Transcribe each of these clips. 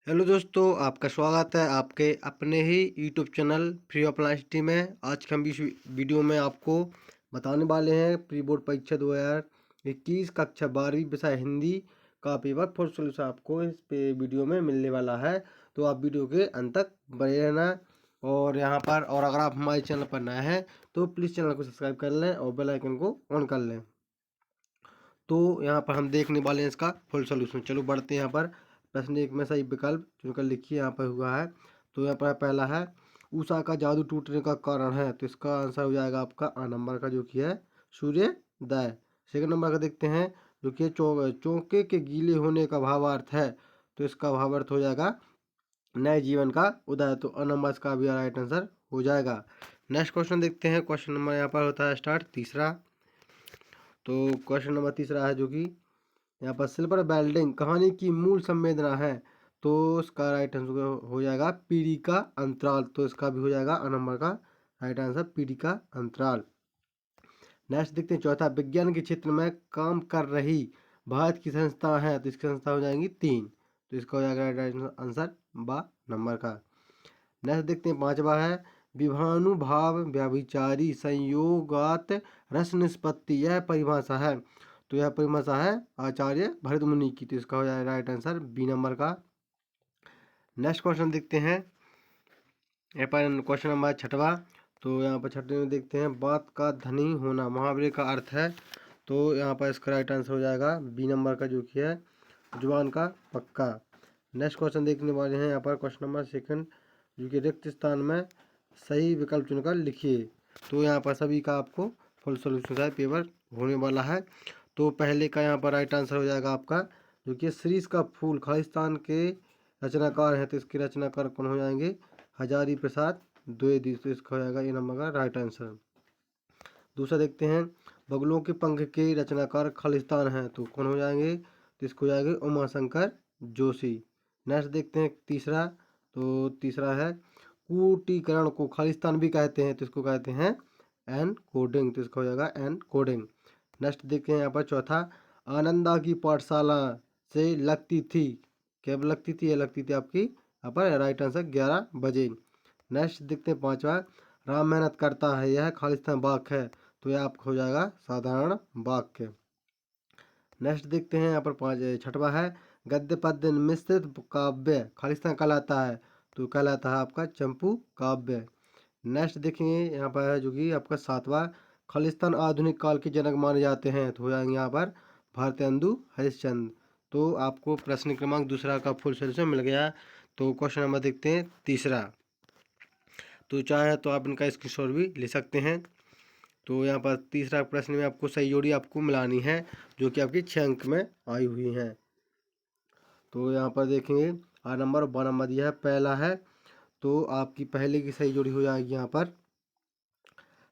Hello दोस्तों, आपका स्वागत है आपके अपने ही YouTube channel free of city में। आज के हम इस वीडियो में आपको बताने वाले हैं प्री बोर्ड परीक्षा 2021 कक्षा 12वीं विषय हिंदी का पेपर फुल सोल्यूशन आपको इस पे वीडियो में मिलने वाला है। तो आप वीडियो के अंत तक बने रहना। और यहाँ पर अगर आप हमारे चैनल पर नए हैं तो प्लीज़ चैनल को सब्सक्राइब कर लें और बेल आइकन को ऑन कर लें। तो यहाँ पर हम देखने वाले हैं इसका फुल सोल्यूशन। चलो बढ़ते हैं। यहाँ पर प्रश्न एक में सही विकल्प चुनकर लिखिए। यहाँ पर हुआ है तो यहाँ पर पहला है उषा का जादू टूटने का कारण है, तो इसका आंसर हो जाएगा आपका आ नंबर का जो कि है सूर्योदय। सेकंड नंबर का देखते हैं जो कि चौके के गीले होने का भावार्थ है, तो इसका भावार्थ हो जाएगा नए जीवन का उदय। तो अ नंबर का भी राइट आंसर हो जाएगा। नेक्स्ट क्वेश्चन देखते हैं। क्वेश्चन नंबर यहाँ पर होता है स्टार्ट तीसरा। तो क्वेश्चन नंबर तीसरा है जो कि यहाँ पर सिल्वर वेल्डिंग कहानी की मूल संवेदना है, तो इसका राइट आंसर हो जाएगा पीढ़ी का अंतराल। तो इसका भी हो जाएगा अ नंबर का राइट आंसर पीढ़ी का अंतराल। नेक्स्ट देखते हैं चौथा, विज्ञान के क्षेत्र में काम कर रही भारत की संस्था है, तो इसकी संस्था हो जाएंगी 3, तो इसका हो जाएगा राइट आंसर बा नंबर का। नेक्स्ट देखते हैं पांचवा है विभानुभाव व्यभिचारी संयोगात रस निष्पत्ति, यह परिभाषा है, तो यह परिभाषा है आचार्य भरत मुनि की, तो इसका हो जाएगा राइट आंसर बी नंबर का। नेक्स्ट क्वेश्चन देखते हैं। यहाँ पर क्वेश्चन नंबर छठवा। तो यहाँ पर छठे में देखते हैं बात का धनी होना मुहावरे का अर्थ है, तो यहाँ पर इसका राइट आंसर हो जाएगा बी नंबर का जो कि है जुबान का पक्का। नेक्स्ट क्वेश्चन देखने वाले हैं। यहाँ पर क्वेश्चन नंबर सेकंड जो कि रिक्त स्थान में सही विकल्प चुनकर लिखिए। तो यहाँ पर सभी का आपको फुल सोल्यूशन का पेपर होने वाला है। तो पहले का यहाँ पर राइट आंसर हो जाएगा आपका जो कि शीरीष का फूल खालिस्तान के रचनाकार हैं, तो इसके रचनाकार कौन हो जाएंगे हजारी प्रसाद द्विवेदी, तो इसका हो जाएगा ए नंबर का राइट आंसर। दूसरा देखते हैं बगुलों के पंख के रचनाकार खालिस्तान हैं, तो कौन हो जाएंगे, तो इसको हो जाएंगे उमाशंकर जोशी। नेक्स्ट देखते हैं तीसरा। तो तीसरा है कूटीकरण को खालिस्तान भी कहते हैं, तो इसको कहते हैं एन कोडिंग, तो इसका हो जाएगा एन कोडिंग। नेक्स्ट देखते हैं यहाँ पर चौथा, आनंदा की पाठशाला से लगती थी, कब लगती थी, ये लगती थी आपकी यहाँ पर राइट आंसर 11 बजे। नेक्स्ट देखते हैं पांचवा, राम मेहनत करता है यह खालिस्तान वाक्य है, तो यह आपको हो जाएगा साधारण वाक्य। नेक्स्ट देखते हैं यहाँ पर छठवा है गद्य पद्य मिश्रित काव्य खालिस्तान कहलाता है, तो कहलाता है आपका चंपू काव्य। नेक्स्ट देखेंगे यहाँ पर है जो कि आपका सातवां, खालिस्तान आधुनिक काल के जनक माने जाते हैं, तो हो जाएंगे यहाँ पर भारतेंदु हरिश्चंद्र। तो आपको प्रश्न क्रमांक दूसरा का फुल सोल्यूशन मिल गया। तो क्वेश्चन नंबर देखते हैं तीसरा। तो चाहे तो आप इनका स्क्रीनशॉट भी ले सकते हैं। तो यहाँ पर तीसरा प्रश्न में आपको सही जोड़ी आपको मिलानी है जो कि आपकी 6 अंक में आई हुई है। तो यहाँ पर देखेंगे आ नंबर ब नंबर दिया है, पहला है तो आपकी पहले की सही जोड़ी हो जाएगी यहाँ पर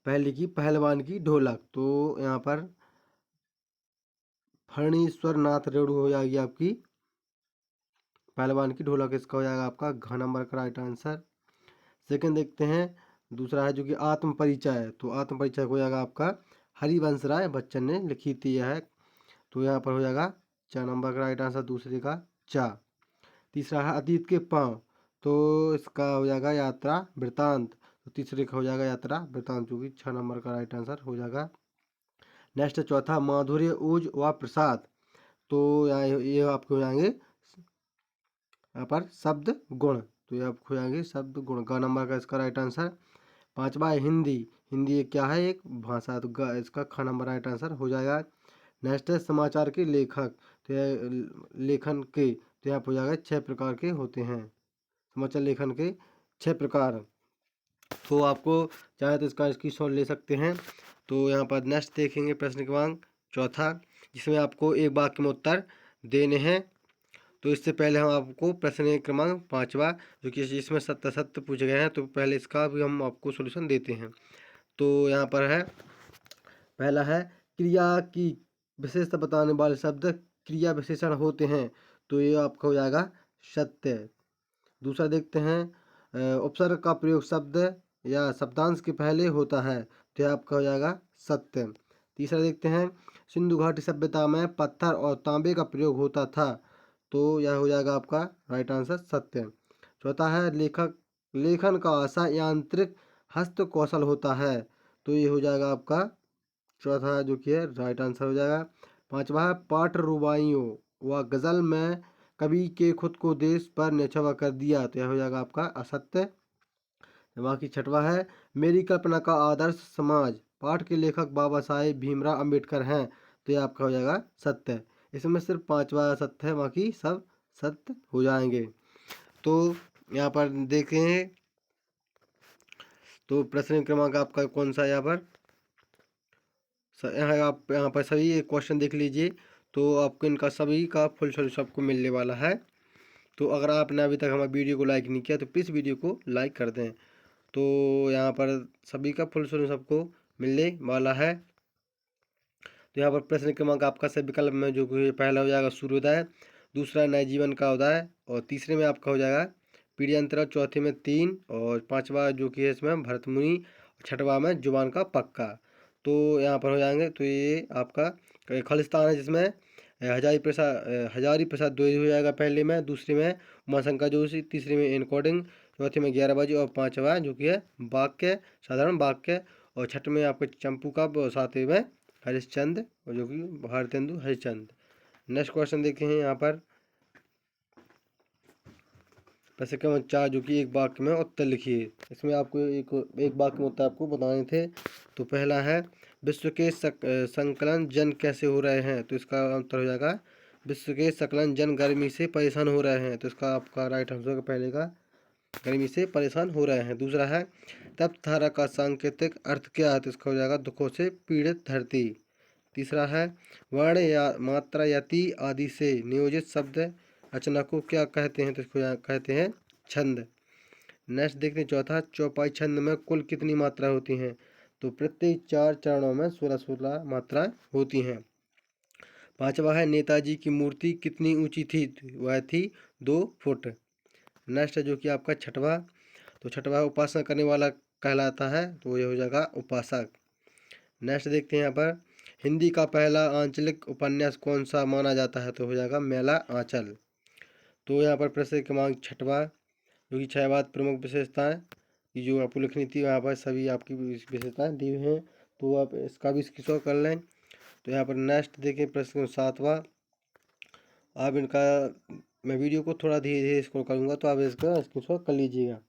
पहले की पहलवान की ढोलक, तो यहाँ पर फणीश्वर नाथ रेणु हो जाएगी आपकी पहलवान की ढोलक, इसका हो जाएगा आपका घ नंबर का राइट आंसर। सेकंड देखते हैं दूसरा है जो कि आत्म परिचय, तो आत्म परिचय हो जाएगा आपका हरिवंश राय बच्चन ने लिखी थी यह, तो यहाँ पर हो जाएगा 4 नंबर का राइट आंसर दूसरे का चा। तीसरा है अतीत के पाँव, तो इसका हो जाएगा यात्रा वृतांत, तो तीसरे का हो जाएगा यात्रा वृतांत जो कि 6 नंबर का राइट आंसर हो जाएगा। नेक्स्ट चौथा माधुर्य ओज व प्रसाद, तो यहाँ ये आपको हो जाएंगे यहाँ पर शब्द गुण, तो ये आपको हो जाएंगे शब्द गुण, ग नंबर का इसका राइट आंसर। पांचवा है हिंदी, हिंदी एक क्या है एक भाषा, तो ग इसका ख नंबर राइट आंसर हो जाएगा। नेक्स्ट है समाचार के लेखक, तो लेखन के, तो यहाँ पर हो जाएगा 6 प्रकार के होते हैं समाचार लेखन के 6 प्रकार, तो आपको चाहे तो इसका स्क्रीनशॉट ले सकते हैं। तो यहाँ पर नेक्स्ट देखेंगे प्रश्न क्रमांक चौथा जिसमें आपको एक वाक्य में उत्तर देने हैं। तो इससे पहले हम आपको प्रश्न क्रमांक पाँचवा जो कि इसमें सत्य सत्य पूछे गए हैं, तो पहले इसका भी हम आपको सॉल्यूशन देते हैं। तो यहाँ पर है पहला है क्रिया की विशेषता बताने वाले शब्द क्रिया विशेषण होते हैं, तो ये आपका हो जाएगा सत्य। दूसरा देखते हैं उपसर्ग का प्रयोग शब्द या शब्दांश के पहले होता है, तो यह आपका हो जाएगा सत्य। तीसरा देखते हैं सिंधु घाटी सभ्यता में पत्थर और तांबे का प्रयोग होता था, तो यह हो जाएगा आपका राइट आंसर सत्य। चौथा है लेखन का आशा यांत्रिक हस्त कौशल होता है, तो ये हो जाएगा आपका चौथा जो कि है राइट आंसर हो जाएगा। पांचवा है पाठ रुबाइयों व गज़ल में कवि के खुद को देश पर न्यौछावर कर दिया, तो यह हो जाएगा आपका असत्य। बाकी छठवा है मेरी कल्पना का आदर्श समाज पाठ के लेखक बाबा साहेब भीमराव अंबेडकर हैं, तो यह आपका हो जाएगा सत्य। इसमें सिर्फ पांचवा सत्य है, बाकी सब सत्य हो जाएंगे। तो यहाँ पर देखें तो प्रश्न क्रमांक आपका कौन सा यहाँ पर आप यहाँ पर सभी क्वेश्चन देख लीजिए, तो आपको इनका सभी का फुल सॉल्यूशन आपको मिलने वाला है। तो अगर आपने अभी तक हमारे वीडियो को लाइक नहीं किया तो प्लीज़ वीडियो को लाइक कर दें। तो यहाँ पर सभी का फुल सॉल्यूशन सबको मिलने वाला है। तो यहाँ पर प्रश्न क्रमांक आपका सभी विकल्प में जो कि पहला हो जाएगा सूर्योदय, दूसरा नए जीवन का उदय, और तीसरे में आपका हो जाएगा पीढ़ी अंतरा, चौथे में 3, और पांचवा जो कि है इसमें भरत मुनि, छठवा में जुबान का पक्का। तो यहाँ पर हो जाएंगे, तो ये आपका खालिस्तान है जिसमें हजारी प्रसाद द्विवेदी हो जाएगा पहले में, दूसरे में उमाशंकर जोशी, तीसरे में इनकोडिंग, चौथे में 11 बजे, और पांचवा जो कि है वाक्य साधारण वाक्य, और छठे में आपके चंपू का, और सातवें में हरिश्चंद्र, और जो कि भारतेंदु हरिश्चंद्र। नेक्स्ट क्वेश्चन देखे हैं यहाँ पर प्रश्न क्रमांक 4 जो कि एक वाक्य में उत्तर लिखिए। इसमें आपको एक वाक्य में उत्तर आपको बताने थे। तो पहला है विश्व के संकलन जन कैसे हो रहे हैं, तो इसका उत्तर हो जाएगा विश्व के संकलन जन गर्मी से परेशान हो रहे हैं, तो इसका आपका राइट आंसर होगा पहले का गर्मी से परेशान हो रहे हैं। दूसरा है तप धारा का सांकेतिक अर्थ क्या है, तो इसका हो जाएगा दुखों से पीड़ित धरती। तीसरा है वर्ण या मात्रा यति आदि से नियोजित शब्द रचना को क्या कहते हैं, तो इसको कहते हैं छंद। नेक्स्ट देखते हैं चौथा चौपाई छंद में कुल कितनी मात्रा होती हैं, तो प्रत्येक 4 चरणों में 16-16 मात्राएं होती हैं। पांचवा है नेताजी की मूर्ति कितनी ऊंची थी, वह थी 2 फुट। नेक्स्ट है जो कि आपका छठवा, तो छठवा उपासना करने वाला कहलाता है, तो ये हो जाएगा उपासक। नेक्स्ट देखते हैं यहाँ पर हिंदी का पहला आंचलिक उपन्यास कौन सा माना जाता है, तो हो जाएगा मेला आंचल। तो यहाँ पर प्रश्न क्रमांक छठवा जो कि 6 बात प्रमुख विशेषताएं की जो आपको लिखनी थी, यहाँ पर सभी आपकी विशेषताएं दी हुई हैं, तो आप इसका भी स्क्रीनशॉट कर लें। तो यहाँ पर नेक्स्ट देखें प्रश्न 7वां, आप इनका मैं वीडियो को थोड़ा धीरे धीरे स्क्रॉल करूँगा, तो आप इसका स्क्रीनशॉट कर लीजिएगा।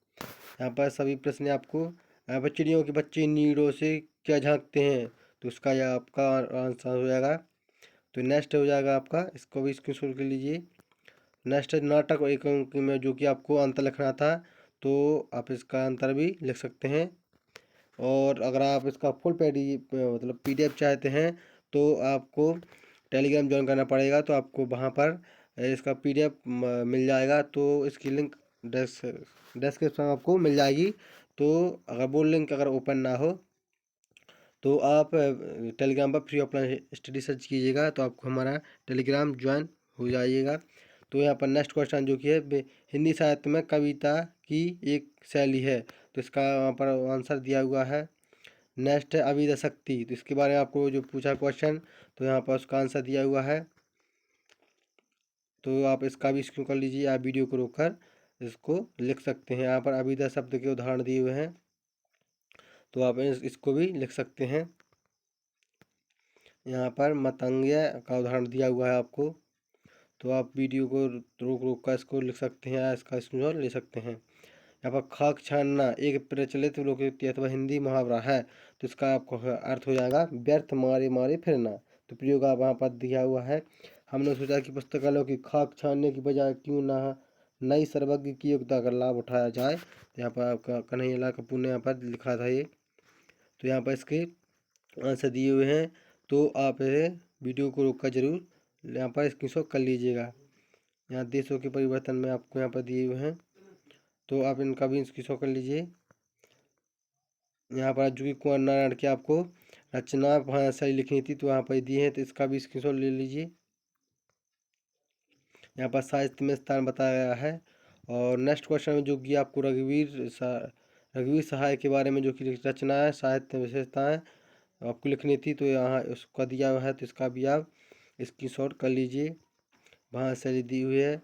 यहाँ पर सभी प्रश्न आपको यहाँ पर चिड़ियों के बच्चे नीड़ों से क्या झांकते हैं, तो उसका यह आपका आंसर हो जाएगा। तो नेक्स्ट हो जाएगा आपका, इसको भी स्क्रीनशॉट कर लीजिए। नेक्स्ट है नाटक और एक में जो कि आपको अंतर लिखना था, तो आप इसका अंतर भी लिख सकते हैं। और अगर आप इसका फुल मतलब PDF चाहते हैं तो आपको टेलीग्राम ज्वाइन करना पड़ेगा, तो आपको वहाँ पर इसका PDF मिल जाएगा, तो इसकी लिंक डिस्क्रिप्शन में आपको मिल जाएगी। तो अगर वो लिंक अगर ओपन ना हो तो आप टेलीग्राम पर फ्री ऑफलाइन स्टडी सर्च कीजिएगा, तो आपको हमारा टेलीग्राम ज्वाइन हो जाइएगा। तो यहाँ पर नेक्स्ट क्वेश्चन जो कि है हिंदी साहित्य में कविता की एक शैली है, तो इसका वहाँ पर आंसर दिया हुआ है। नेक्स्ट है अविद्या शक्ति, तो इसके बारे में आपको जो पूछा क्वेश्चन, तो यहाँ पर उसका आंसर दिया हुआ है। तो आप इसका भी स्क्रीन कर लीजिए, आप वीडियो को रोककर इसको लिख सकते हैं। यहाँ पर अविद्या शब्द के उदाहरण दिए हुए हैं, तो आप इसको भी लिख सकते हैं। यहाँ पर मतंग्य का उदाहरण दिया हुआ है आपको, तो आप वीडियो को रोक रोक कर इसको लिख सकते हैं, इसका स्क्रीनशॉट ले सकते हैं। यहाँ पर खाक छानना एक प्रचलित लोकोक्ति अथवा हिंदी मुहावरा है, तो इसका आपको अर्थ हो जाएगा व्यर्थ मारे मारे फिरना। तो प्रयोग आप वहाँ पर दिया हुआ है। हमने सोचा कि पुस्तकालयों की खाक छानने की बजाय क्यों ना नई सर्वज्ञ की योग्यता का लाभ उठाया जाए, तो यहाँ पर आपका कन्हैयालाल कपूर ने यहाँ पर लिखा था ये। तो यहाँ पर इसके आंसर दिए हुए हैं, तो आप वीडियो को रोक कर जरूर यहाँ पर स्क्रीनशॉट कर लीजिएगा। यहाँ देशों के परिवर्तन में आपको यहाँ पर दिए हुए हैं, तो आप इनका भी स्क्रीनशॉट कर लीजिए। यहाँ पर जो कि कुंवर नारायण की आपको रचना भाषाई लिखनी थी, तो यहाँ पर दिए हैं, तो इसका भी स्क्रीनशॉट ले लीजिए। यहाँ पर साहित्य में स्थान बताया गया है। और नेक्स्ट क्वेश्चन में जो कि आपको रघुवीर सहाय के बारे में जो कि रचना है साहित्य विशेषताएं आपको लिखनी थी, तो यहाँ उसका दिया हुआ है, तो इसका भी आप स्क्रीनशॉट कर लीजिए। भाषा दी हुई है।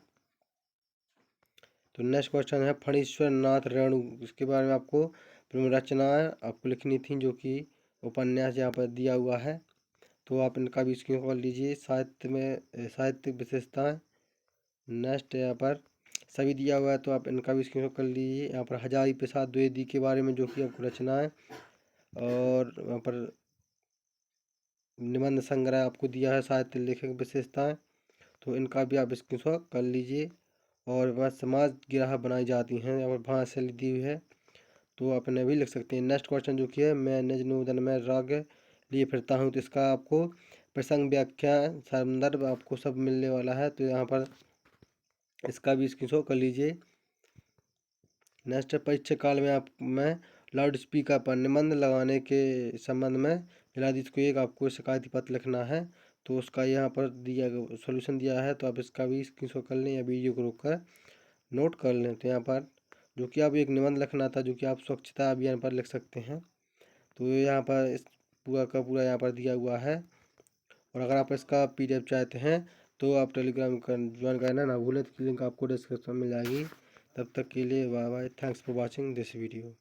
तो नेक्स्ट क्वेश्चन है फणीश्वर नाथ रेणु, इसके बारे में आपको रचनाएं आपको लिखनी थी, जो कि उपन्यास यहाँ पर दिया हुआ है। तो आप इनका भी स्क्रीन कर लीजिए। साहित्य में साहित्यिक विशेषताएं नेक्स्ट यहाँ पर सभी दिया हुआ है, तो आप इनका भी स्क्रीन कर लीजिए। यहाँ पर हजारी प्रसाद द्विवेदी के बारे में जो कि आपको रचनाएं, और यहाँ पर निबंध संग्रह आपको दिया है साहित्य लेखक विशेषताएं, तो इनका भी आप स्क्रीन कर लीजिए। और वह समाज गिराह बनाई जाती हैं, यहाँ पर भाषा दी हुई है, तो अपने भी लिख सकते हैं। नेक्स्ट क्वेश्चन जो कि है मैं निज निवेदन में राग लिए फिरता हूँ, तो इसका आपको प्रसंग व्याख्या संदर्भ आपको सब मिलने वाला है, तो यहाँ पर इसका भी स्क्रीन कर लीजिए। नेक्स्ट परीक्षा काल में मैं लाउड स्पीकर पर निबंध लगाने के संबंध में जिलाधीश को एक आपको शिकायती पत्र लिखना है, तो उसका यहाँ पर दिया सॉल्यूशन दिया है, तो आप इसका भी स्क्रीनशॉट कर लें या वीडियो को रोक कर नोट कर लें। तो यहाँ पर जो कि आप एक निबंध लिखना था, जो कि आप स्वच्छता अभियान पर लिख सकते हैं, तो यहाँ पर इस पूरा का पूरा यहाँ पर दिया हुआ है। और अगर आप इसका PDF चाहते हैं तो आप टेलीग्राम का ज्वाइन करना ना भूलें, तो लिंक आपको डिस्क्रिप्शन में मिल जाएगी। तब तक के लिए bye bye, thanks for watching this video.